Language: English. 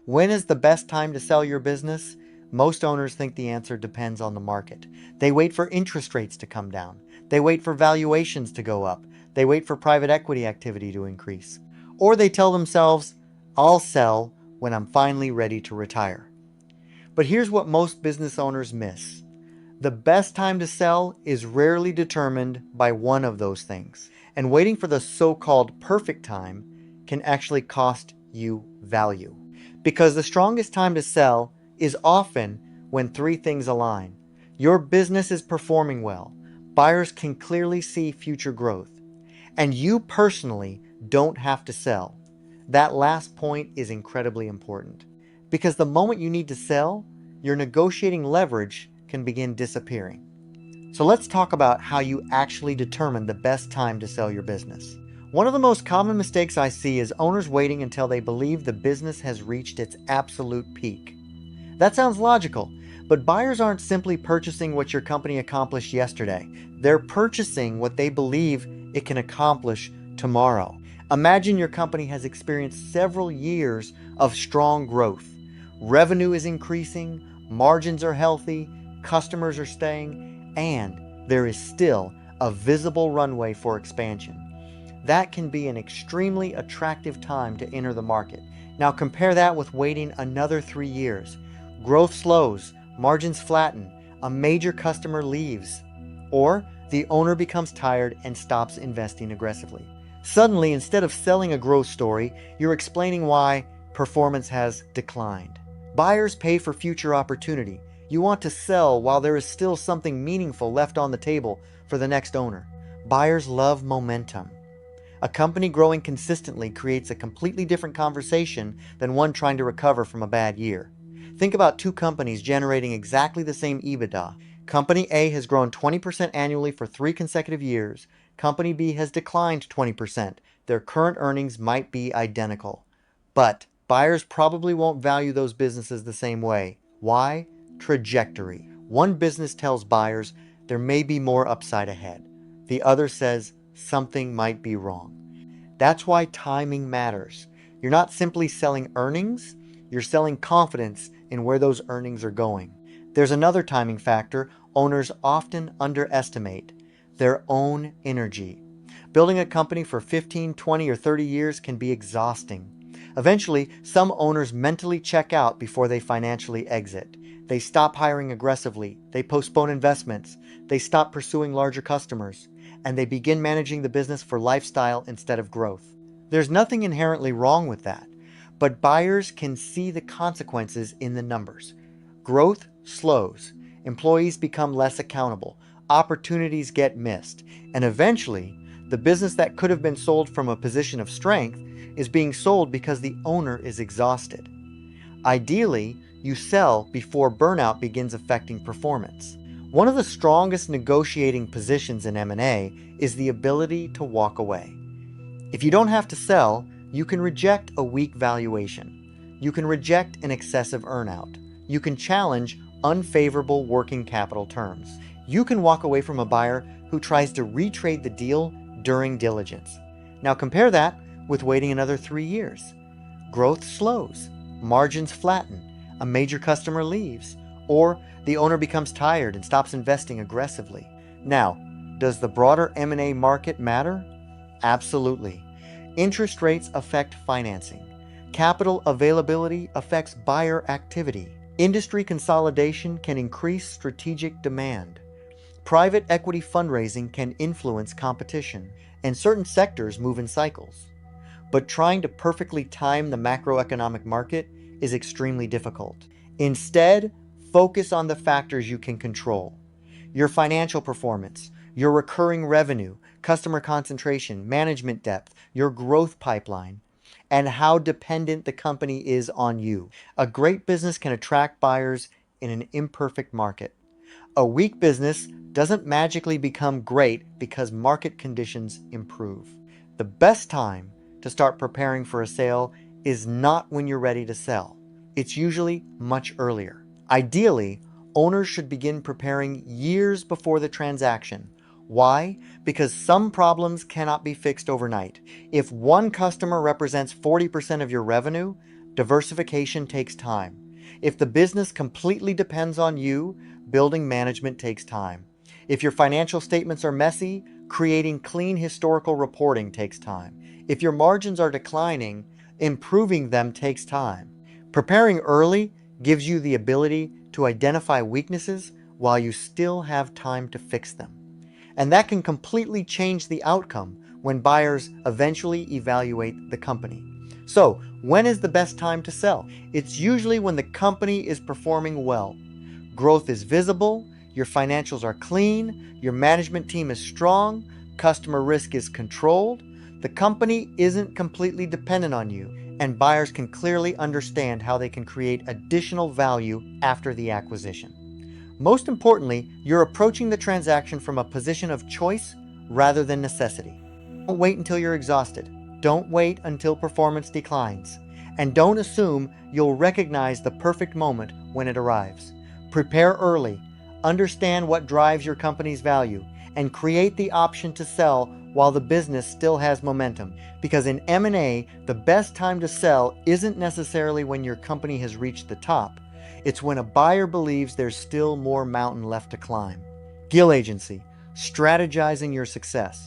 When is the best time to sell your business? Most owners think the answer depends on the market. They wait for interest rates to come down. They wait for valuations to go up. They wait for private equity activity to increase. Or they tell themselves, I'll sell when I'm finally ready to retire. But here's what most business owners miss. The best time to sell is rarely determined by one of those things. And waiting for the so-called perfect time can actually cost you value. Because the strongest time to sell is often when three things align. Your business is performing well. Buyers can clearly see future growth. And you personally don't have to sell. That last point is incredibly important. Because the moment you need to sell, your negotiating leverage can begin disappearing. So let's talk about how you actually determine the best time to sell your business. One of the most common mistakes I see is owners waiting until they believe the business has reached its absolute peak. That sounds logical, but buyers aren't simply purchasing what your company accomplished yesterday. They're purchasing what they believe it can accomplish tomorrow. Imagine your company has experienced several years of strong growth. Revenue is increasing, margins are healthy, customers are staying, and there is still a visible runway for expansion. That can be an extremely attractive time to enter the market. Now compare that with waiting another 3 years. Growth slows, margins flatten, a major customer leaves, or the owner becomes tired and stops investing aggressively. Suddenly, instead of selling a growth story, you're explaining why performance has declined. Buyers pay for future opportunity. You want to sell while there is still something meaningful left on the table for the next owner. Buyers love momentum. A company growing consistently creates a completely different conversation than one trying to recover from a bad year. Think about two companies generating exactly the same EBITDA. Company A has grown 20% annually for 3 consecutive years. Company B has declined 20%. Their current earnings might be identical. But buyers probably won't value those businesses the same way. Why? Trajectory. One business tells buyers there may be more upside ahead. The other says something might be wrong. That's why timing matters. You're not simply selling earnings, you're selling confidence in where those earnings are going. There's another timing factor owners often underestimate: their own energy. Building a company for 15, 20, or 30 years can be exhausting. Eventually, some owners mentally check out before they financially exit. They stop hiring aggressively, they postpone investments, they stop pursuing larger customers, and they begin managing the business for lifestyle instead of growth. There's nothing inherently wrong with that, but buyers can see the consequences in the numbers. Growth slows, employees become less accountable, opportunities get missed, and eventually, the business that could have been sold from a position of strength is being sold because the owner is exhausted. Ideally, you sell before burnout begins affecting performance. One of the strongest negotiating positions in M&A is the ability to walk away. If you don't have to sell, you can reject a weak valuation. You can reject an excessive earnout. You can challenge unfavorable working capital terms. You can walk away from a buyer who tries to retrade the deal during diligence. Now compare that with waiting another 3 years. Growth slows, margins flatten, a major customer leaves, or the owner becomes tired and stops investing aggressively. Now, does the broader M&A market matter? Absolutely. Interest rates affect financing. Capital availability affects buyer activity. Industry consolidation can increase strategic demand. Private equity fundraising can influence competition, and certain sectors move in cycles. But trying to perfectly time the macroeconomic market is extremely difficult. Instead, focus on the factors you can control: your financial performance, your recurring revenue, customer concentration, management depth, your growth pipeline, and how dependent the company is on you. A great business can attract buyers in an imperfect market. A weak business doesn't magically become great because market conditions improve. The best time to start preparing for a sale is not when you're ready to sell. It's usually much earlier. Ideally, owners should begin preparing years before the transaction. Why? Because some problems cannot be fixed overnight. If one customer represents 40% of your revenue, Diversification takes time. If the business completely depends on you, building management takes time. If your financial statements are messy, creating clean historical reporting takes time. If your margins are declining, improving them takes time. Preparing early gives you the ability to identify weaknesses while you still have time to fix them. And that can completely change the outcome when buyers eventually evaluate the company. So, when is the best time to sell? It's usually when the company is performing well. Growth is visible, your financials are clean, your management team is strong, customer risk is controlled, the company isn't completely dependent on you, and buyers can clearly understand how they can create additional value after the acquisition. Most importantly, you're approaching the transaction from a position of choice rather than necessity. Don't wait until you're exhausted. Don't wait until performance declines. And don't assume you'll recognize the perfect moment when it arrives. Prepare early, understand what drives your company's value, and create the option to sell while the business still has momentum. Because in M&A, the best time to sell isn't necessarily when your company has reached the top. It's when a buyer believes there's still more mountain left to climb. Gill Agency, strategizing your success.